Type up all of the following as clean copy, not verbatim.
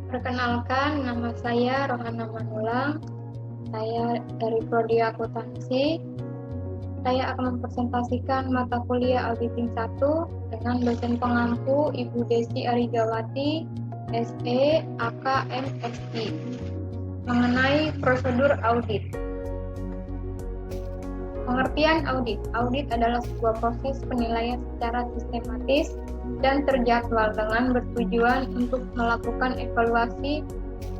Perkenalkan, nama saya Rohana Manulang. Saya dari Prodi Akuntansi. Saya akan mempresentasikan mata kuliah Auditing 1 dengan dosen pengampu Ibu Desi Arijawati, SE, AK, MSI, mengenai prosedur audit. Pengertian audit. Audit adalah sebuah proses penilaian secara sistematis dan terjadwal dengan bertujuan untuk melakukan evaluasi,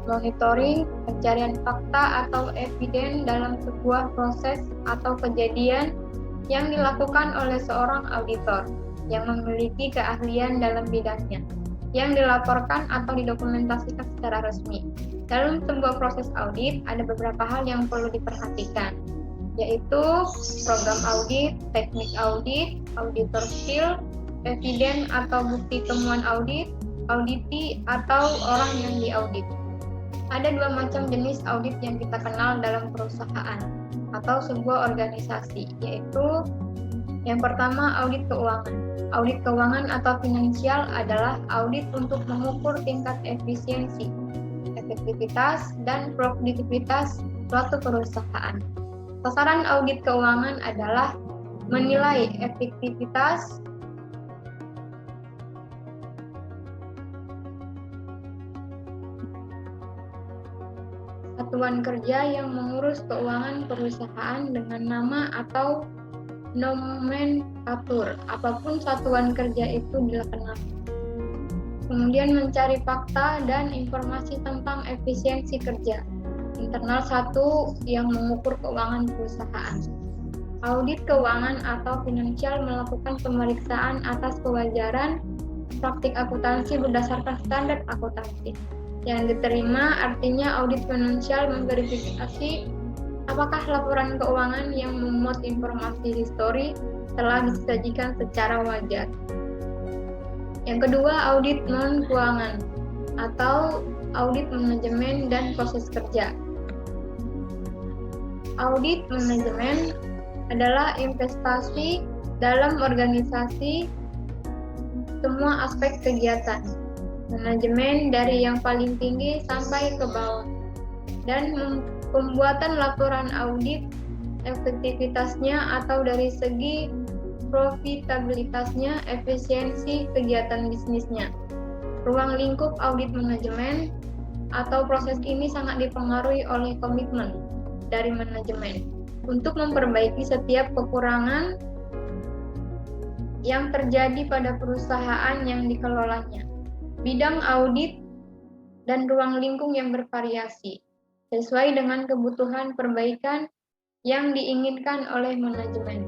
monitoring, pencarian fakta atau eviden dalam sebuah proses atau kejadian yang dilakukan oleh seorang auditor yang memiliki keahlian dalam bidangnya, yang dilaporkan atau didokumentasikan secara resmi. Dalam sebuah proses audit, ada beberapa hal yang perlu diperhatikan, yaitu program audit, teknik audit, auditor skill, eviden atau bukti temuan audit, auditi atau orang yang diaudit. Ada dua macam jenis audit yang kita kenal dalam perusahaan atau sebuah organisasi, yaitu yang pertama audit keuangan. Audit keuangan atau finansial adalah audit untuk mengukur tingkat efisiensi, efektivitas, dan produktivitas suatu perusahaan. Sasaran audit keuangan adalah menilai efektivitas, satuan kerja yang mengurus keuangan perusahaan dengan nama atau nomenklatur, apapun satuan kerja itu dikenal. Kemudian mencari fakta dan informasi tentang efisiensi kerja. Internal satu yang mengukur keuangan perusahaan. Audit keuangan atau finansial melakukan pemeriksaan atas kewajaran praktik akuntansi berdasarkan standar akuntansi. Yang diterima artinya audit finansial memverifikasi apakah laporan keuangan yang memuat informasi histori telah disajikan secara wajar. Yang kedua, audit non-keuangan atau audit manajemen dan proses kerja. Audit manajemen adalah investasi dalam organisasi semua aspek kegiatan. Manajemen dari yang paling tinggi sampai ke bawah. Dan pembuatan laporan audit efektivitasnya atau dari segi profitabilitasnya, efisiensi kegiatan bisnisnya. Ruang lingkup audit manajemen atau proses ini sangat dipengaruhi oleh komitmen dari manajemen untuk memperbaiki setiap kekurangan yang terjadi pada perusahaan yang dikelolanya. Bidang audit dan ruang lingkup yang bervariasi sesuai dengan kebutuhan perbaikan yang diinginkan oleh manajemen.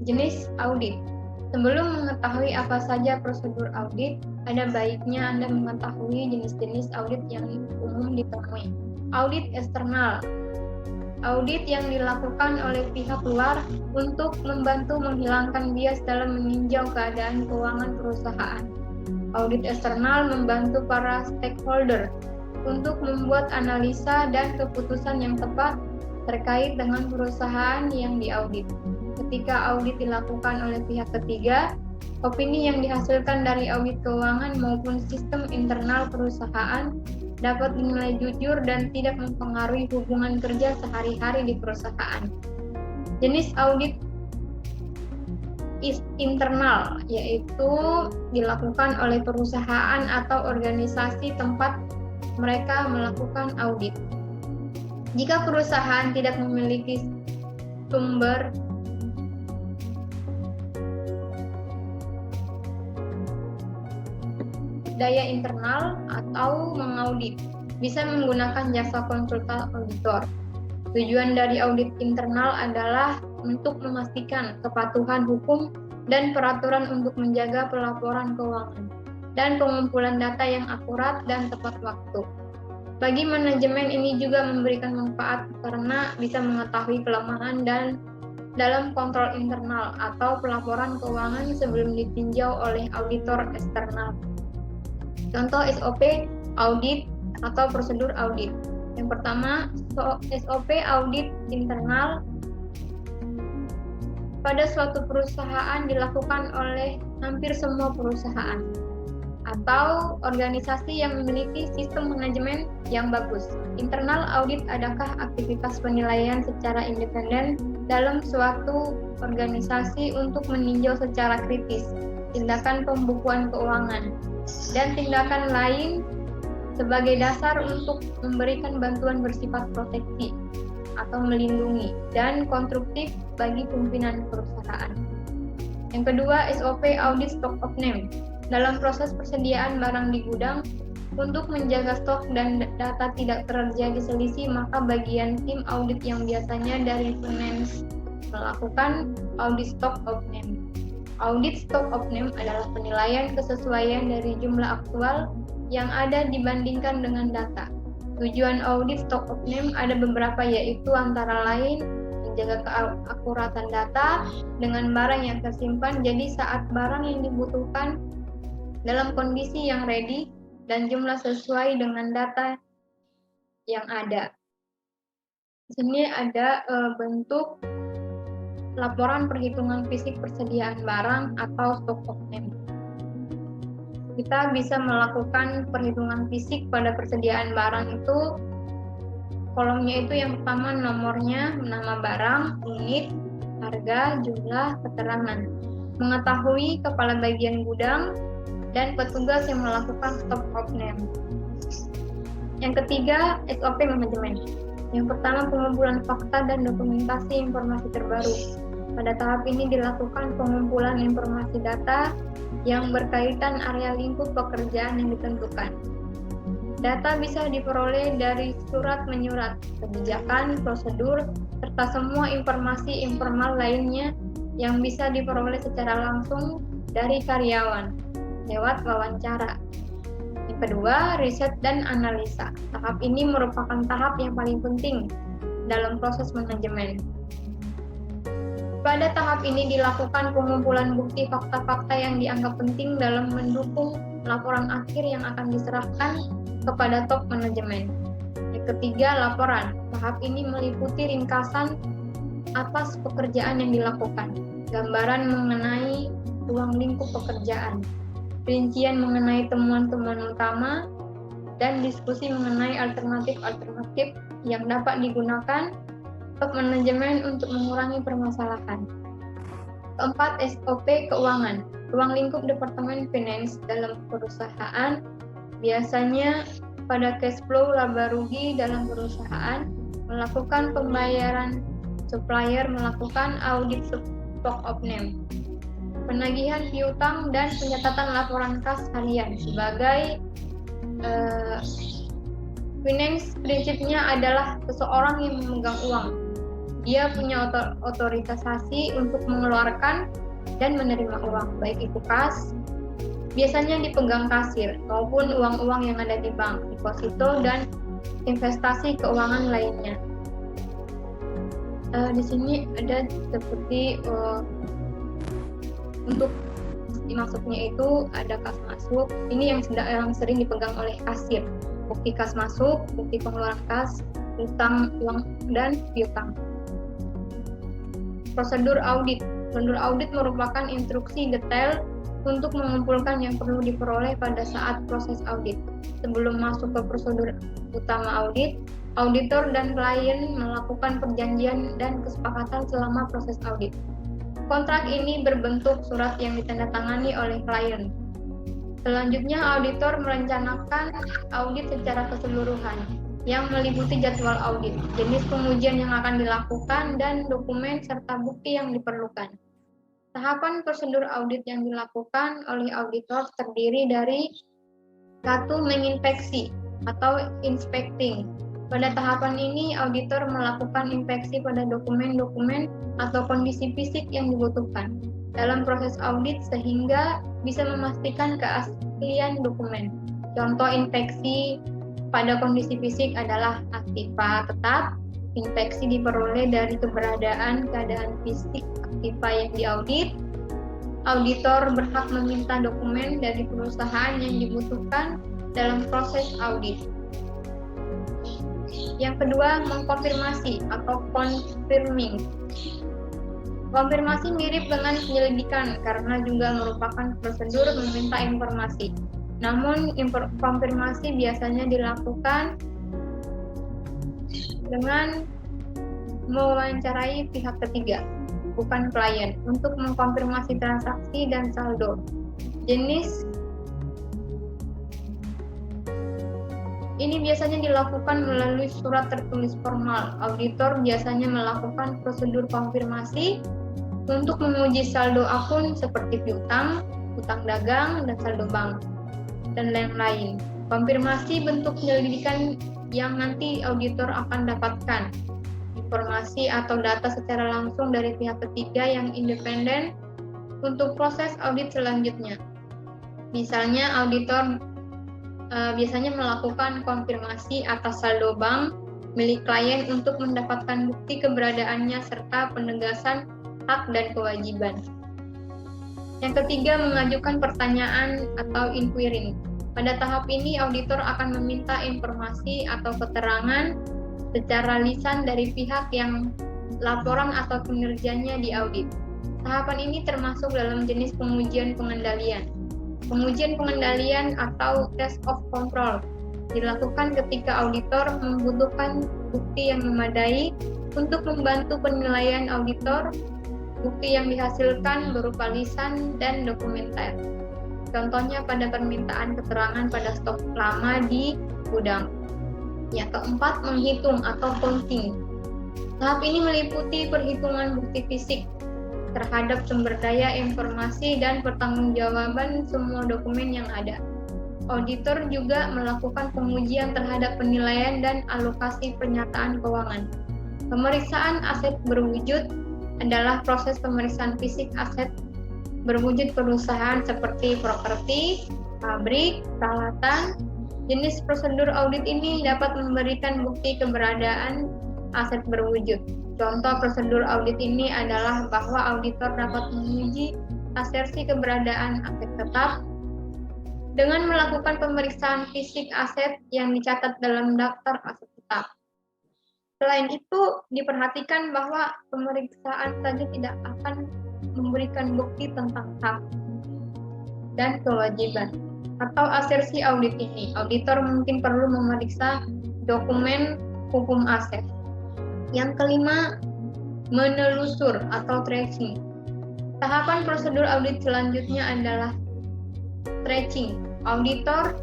Jenis audit. Sebelum mengetahui apa saja prosedur audit, ada baiknya Anda mengetahui jenis-jenis audit yang umum ditemui. Audit eksternal. Audit yang dilakukan oleh pihak luar untuk membantu menghilangkan bias dalam meninjau keadaan keuangan perusahaan. Audit eksternal membantu para stakeholder untuk membuat analisa dan keputusan yang tepat terkait dengan perusahaan yang diaudit. Ketika audit dilakukan oleh pihak ketiga, opini yang dihasilkan dari audit keuangan maupun sistem internal perusahaan dapat dinilai jujur dan tidak mempengaruhi hubungan kerja sehari-hari di perusahaan. Jenis audit internal yaitu dilakukan oleh perusahaan atau organisasi tempat mereka melakukan audit. Jika perusahaan tidak memiliki sumber daya internal atau mengaudit, bisa menggunakan jasa konsultan auditor. Tujuan dari audit internal adalah untuk memastikan kepatuhan hukum dan peraturan untuk menjaga pelaporan keuangan dan pengumpulan data yang akurat dan tepat waktu. Bagi manajemen ini juga memberikan manfaat karena bisa mengetahui kelemahan dan dalam kontrol internal atau pelaporan keuangan sebelum ditinjau oleh auditor eksternal. Contoh SOP audit atau prosedur audit. Yang pertama, SOP audit internal pada suatu perusahaan dilakukan oleh hampir semua perusahaan atau organisasi yang memiliki sistem manajemen yang bagus. Internal audit adakah aktivitas penilaian secara independen dalam suatu organisasi untuk meninjau secara kritis tindakan pembukuan keuangan dan tindakan lain sebagai dasar untuk memberikan bantuan bersifat proteksi atau melindungi dan konstruktif bagi pimpinan perusahaan. Yang kedua, SOP audit stock of name. Dalam proses persediaan barang di gudang, untuk menjaga stok dan data tidak terjadi selisih, maka bagian tim audit yang biasanya dari finance melakukan audit stock of name. Audit stock of name adalah penilaian kesesuaian dari jumlah aktual yang ada dibandingkan dengan data. Tujuan audit stock of name ada beberapa, yaitu antara lain menjaga keakuratan data dengan barang yang tersimpan, jadi saat barang yang dibutuhkan dalam kondisi yang ready dan jumlah sesuai dengan data yang ada. Di sini ada bentuk laporan perhitungan fisik persediaan barang atau stock of name. Kita bisa melakukan perhitungan fisik pada persediaan barang itu, kolomnya itu yang pertama nomornya, nama barang, unit, harga, jumlah, keterangan. Mengetahui kepala bagian gudang dan petugas yang melakukan stock of name. Yang ketiga, SOP manajemen. Yang pertama, pengumpulan fakta dan dokumentasi informasi terbaru. Pada tahap ini dilakukan pengumpulan informasi data yang berkaitan area lingkup pekerjaan yang ditentukan. Data bisa diperoleh dari surat menyurat, kebijakan, prosedur, serta semua informasi informal lainnya yang bisa diperoleh secara langsung dari karyawan lewat wawancara. Yang kedua, riset dan analisa. Tahap ini merupakan tahap yang paling penting dalam proses manajemen. Pada tahap ini dilakukan pengumpulan bukti fakta-fakta yang dianggap penting dalam mendukung laporan akhir yang akan diserahkan kepada top manajemen. Yang ketiga, laporan. Tahap ini meliputi ringkasan atas pekerjaan yang dilakukan, gambaran mengenai ruang lingkup pekerjaan, rincian mengenai temuan-temuan utama, dan diskusi mengenai alternatif-alternatif yang dapat digunakan top manajemen untuk mengurangi permasalahan. Keempat, SOP keuangan. Ruang lingkup Departemen Finance dalam perusahaan biasanya pada cash flow laba rugi dalam perusahaan, melakukan pembayaran supplier, melakukan audit stock of name, penagihan piutang, dan pencatatan laporan kas harian. Sebagai finance, prinsipnya adalah seseorang yang memegang uang. Dia punya otorisasi untuk mengeluarkan dan menerima uang, baik itu kas, biasanya dipegang kasir, maupun uang-uang yang ada di bank, deposito, dan investasi keuangan lainnya. Di sini ada seperti untuk maksudnya itu ada kas masuk, ini yang sering dipegang oleh kasir, bukti kas masuk, bukti pengeluaran kas, utang, uang, dan piutang. Prosedur audit. Prosedur audit merupakan instruksi detail untuk mengumpulkan yang perlu diperoleh pada saat proses audit. Sebelum masuk ke prosedur utama audit, auditor dan klien melakukan perjanjian dan kesepakatan selama proses audit. Kontrak ini berbentuk surat yang ditandatangani oleh klien. Selanjutnya, auditor merencanakan audit secara keseluruhan yang meliputi jadwal audit, jenis pengujian yang akan dilakukan, dan dokumen serta bukti yang diperlukan. Tahapan prosedur audit yang dilakukan oleh auditor terdiri dari 1. Menginspeksi atau inspecting. Pada tahapan ini, auditor melakukan inspeksi pada dokumen-dokumen atau kondisi fisik yang dibutuhkan dalam proses audit sehingga bisa memastikan keaslian dokumen. Contoh inspeksi pada kondisi fisik adalah aktiva tetap. Inspeksi diperoleh dari keadaan fisik aktiva yang diaudit. Auditor berhak meminta dokumen dari perusahaan yang dibutuhkan dalam proses audit. Yang kedua, mengkonfirmasi atau confirming. Konfirmasi mirip dengan penyelidikan karena juga merupakan prosedur meminta informasi. Namun, konfirmasi biasanya dilakukan dengan mewawancarai pihak ketiga, bukan klien, untuk mengkonfirmasi transaksi dan saldo. Jenis ini biasanya dilakukan melalui surat tertulis formal. Auditor biasanya melakukan prosedur konfirmasi untuk menguji saldo akun seperti piutang, utang dagang, dan saldo bank, dan lain-lain. Konfirmasi bentuk penyelidikan yang nanti auditor akan dapatkan informasi atau data secara langsung dari pihak ketiga yang independen untuk proses audit selanjutnya. Misalnya, auditor biasanya melakukan konfirmasi atas saldo bank milik klien untuk mendapatkan bukti keberadaannya serta penegasan hak dan kewajiban. Yang ketiga, mengajukan pertanyaan atau inquiring. Pada tahap ini, auditor akan meminta informasi atau keterangan secara lisan dari pihak yang laporan atau kinerjanya diaudit. Tahapan ini termasuk dalam jenis pengujian pengendalian. Pengujian pengendalian atau test of control dilakukan ketika auditor membutuhkan bukti yang memadai untuk membantu penilaian auditor. Bukti yang dihasilkan berupa lisan dan dokumenter. Contohnya pada permintaan keterangan pada stok lama di gudang. Yang keempat, menghitung atau counting. Tahap ini meliputi perhitungan bukti fisik terhadap sumber daya informasi dan pertanggungjawaban semua dokumen yang ada. Auditor juga melakukan pengujian terhadap penilaian dan alokasi pernyataan keuangan. Pemeriksaan aset berwujud adalah proses pemeriksaan fisik aset berwujud perusahaan seperti properti, pabrik, peralatan. Jenis prosedur audit ini dapat memberikan bukti keberadaan aset berwujud. Contoh prosedur audit ini adalah bahwa auditor dapat menguji asersi keberadaan aset tetap dengan melakukan pemeriksaan fisik aset yang dicatat dalam daftar aset tetap. Selain itu, diperhatikan bahwa pemeriksaan saja tidak akan memberikan bukti tentang hak dan kewajiban atau asersi audit ini. Auditor mungkin perlu memeriksa dokumen hukum aset. Yang kelima, menelusur atau tracing. Tahapan prosedur audit selanjutnya adalah tracing. Auditor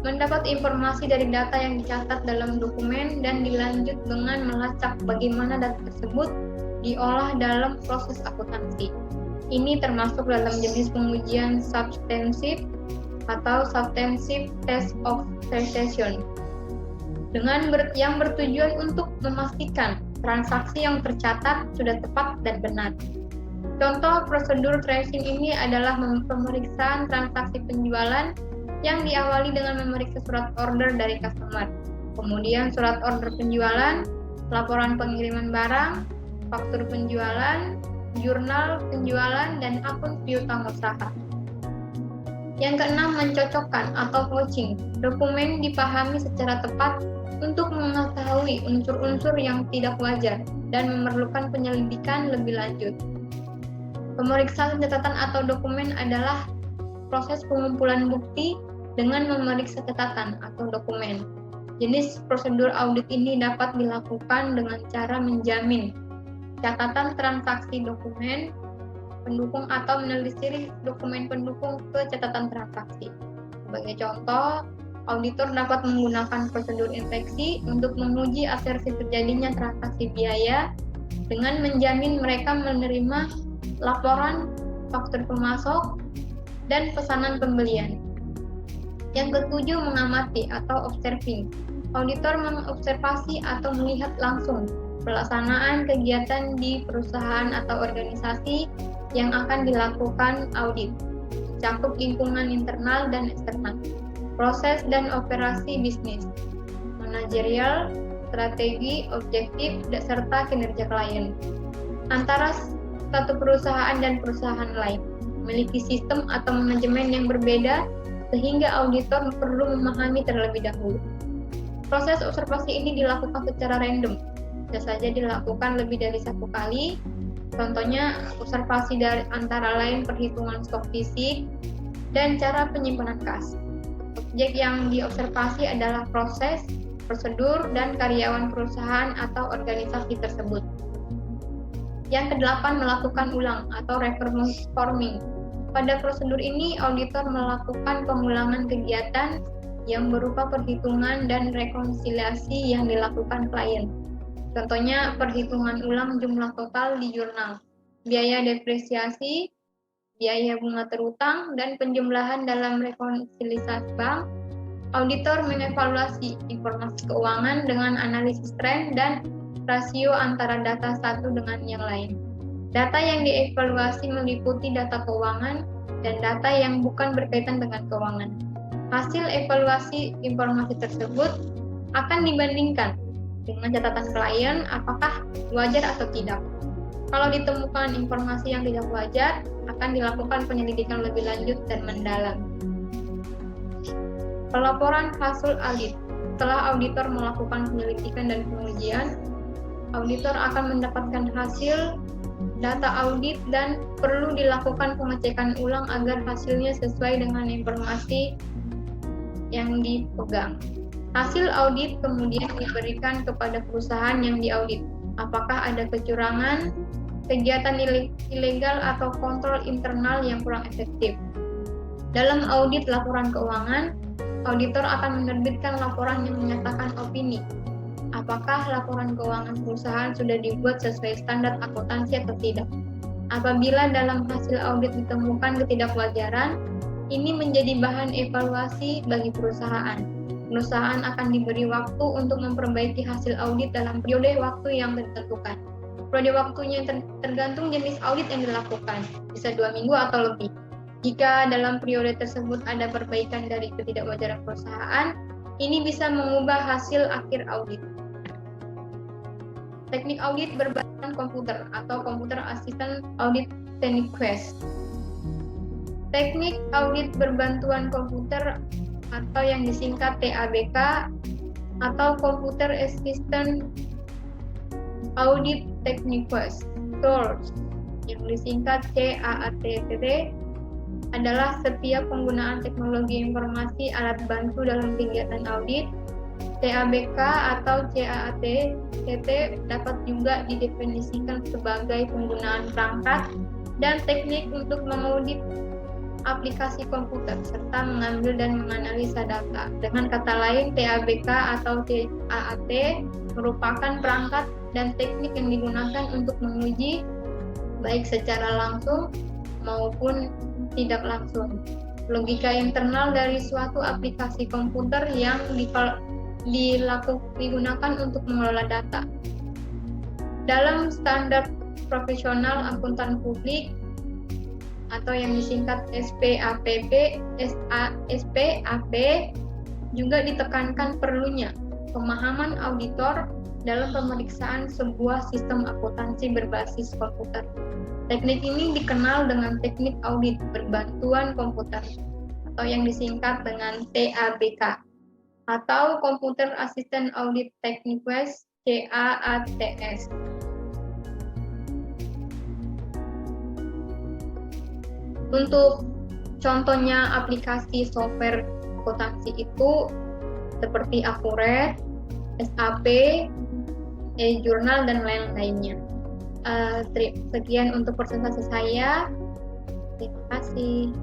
mendapat informasi dari data yang dicatat dalam dokumen dan dilanjut dengan melacak bagaimana data tersebut diolah dalam proses akuntansi. Ini termasuk dalam jenis pengujian substansive atau substantive test of precision yang bertujuan untuk memastikan transaksi yang tercatat sudah tepat dan benar. Contoh prosedur tracing ini adalah pemeriksaan transaksi penjualan yang diawali dengan memeriksa surat order dari customer, kemudian surat order penjualan, laporan pengiriman barang, faktur penjualan, jurnal penjualan, dan akun piutang usaha. Yang keenam, mencocokkan atau vouching. Dokumen dipahami secara tepat untuk mengetahui unsur-unsur yang tidak wajar dan memerlukan penyelidikan lebih lanjut. Pemeriksaan catatan atau dokumen adalah proses pengumpulan bukti dengan memeriksa catatan atau dokumen. Jenis prosedur audit ini dapat dilakukan dengan cara menjamin catatan transaksi dokumen pendukung atau menelusuri dokumen pendukung ke catatan transaksi. Sebagai contoh, auditor dapat menggunakan prosedur inspeksi untuk menguji asersi terjadinya transaksi biaya dengan menjamin mereka menerima laporan faktur pemasok dan pesanan pembelian. Yang ketujuh, mengamati atau observing. Auditor mengobservasi atau melihat langsung pelaksanaan kegiatan di perusahaan atau organisasi yang akan dilakukan audit, mencakup lingkungan internal dan eksternal, proses dan operasi bisnis, manajerial, strategi, objektif, serta kinerja klien. Antara satu perusahaan dan perusahaan lain memiliki sistem atau manajemen yang berbeda, sehingga auditor perlu memahami terlebih dahulu. Proses observasi ini dilakukan secara random, bisa saja dilakukan lebih dari satu kali. Contohnya, observasi dari antara lain perhitungan stok fisik dan cara penyimpanan kas. Objek yang diobservasi adalah proses, prosedur, dan karyawan perusahaan atau organisasi tersebut. Yang kedelapan, melakukan ulang atau reforming. Pada prosedur ini, auditor melakukan pengulangan kegiatan yang berupa perhitungan dan rekonsiliasi yang dilakukan klien. Contohnya, perhitungan ulang jumlah total di jurnal, biaya depresiasi, biaya bunga terutang, dan penjumlahan dalam rekonsiliasi bank. Auditor mengevaluasi informasi keuangan dengan analisis tren dan rasio antara data satu dengan yang lain. Data yang dievaluasi meliputi data keuangan dan data yang bukan berkaitan dengan keuangan. Hasil evaluasi informasi tersebut akan dibandingkan dengan catatan klien apakah wajar atau tidak. Kalau ditemukan informasi yang tidak wajar, akan dilakukan penyelidikan lebih lanjut dan mendalam. Pelaporan hasil audit. Setelah auditor melakukan penyelidikan dan pengujian, auditor akan mendapatkan hasil data audit dan perlu dilakukan pengecekan ulang agar hasilnya sesuai dengan informasi yang dipegang. Hasil audit kemudian diberikan kepada perusahaan yang diaudit. Apakah ada kecurangan, kegiatan ilegal, atau kontrol internal yang kurang efektif. Dalam audit laporan keuangan, auditor akan menerbitkan laporan yang menyatakan opini. Apakah laporan keuangan perusahaan sudah dibuat sesuai standar akuntansi atau tidak? Apabila dalam hasil audit ditemukan ketidakwajaran, ini menjadi bahan evaluasi bagi perusahaan. Perusahaan akan diberi waktu untuk memperbaiki hasil audit dalam periode waktu yang ditentukan. Periode waktunya tergantung jenis audit yang dilakukan, bisa 2 minggu atau lebih. Jika dalam periode tersebut ada perbaikan dari ketidakwajaran perusahaan, ini bisa mengubah hasil akhir audit. Teknik audit berbasis komputer atau Computer Assisted Audit Techniques. Teknik audit berbantuan komputer atau yang disingkat TABK atau Computer Assisted Audit Techniques (CAAT) yang disingkat CAAT adalah setiap penggunaan teknologi informasi alat bantu dalam kegiatan audit. TABK atau CAAT dapat juga didefinisikan sebagai penggunaan perangkat dan teknik untuk mengaudit aplikasi komputer serta mengambil dan menganalisa data. Dengan kata lain, TABK atau CAAT merupakan perangkat dan teknik yang digunakan untuk menguji baik secara langsung maupun tidak langsung logika internal dari suatu aplikasi komputer yang digunakan untuk mengelola data. Dalam standar profesional akuntan publik atau yang disingkat SPAP juga ditekankan perlunya pemahaman auditor dalam pemeriksaan sebuah sistem akuntansi berbasis komputer. Teknik ini dikenal dengan teknik audit berbantuan komputer atau yang disingkat dengan TABK atau Computer Assisted Audit Techniques CAATS. Untuk contohnya aplikasi software akuntansi itu seperti Accurate, SAP, e-Journal, dan lain-lainnya. Sekian untuk presentasi saya. Terima kasih.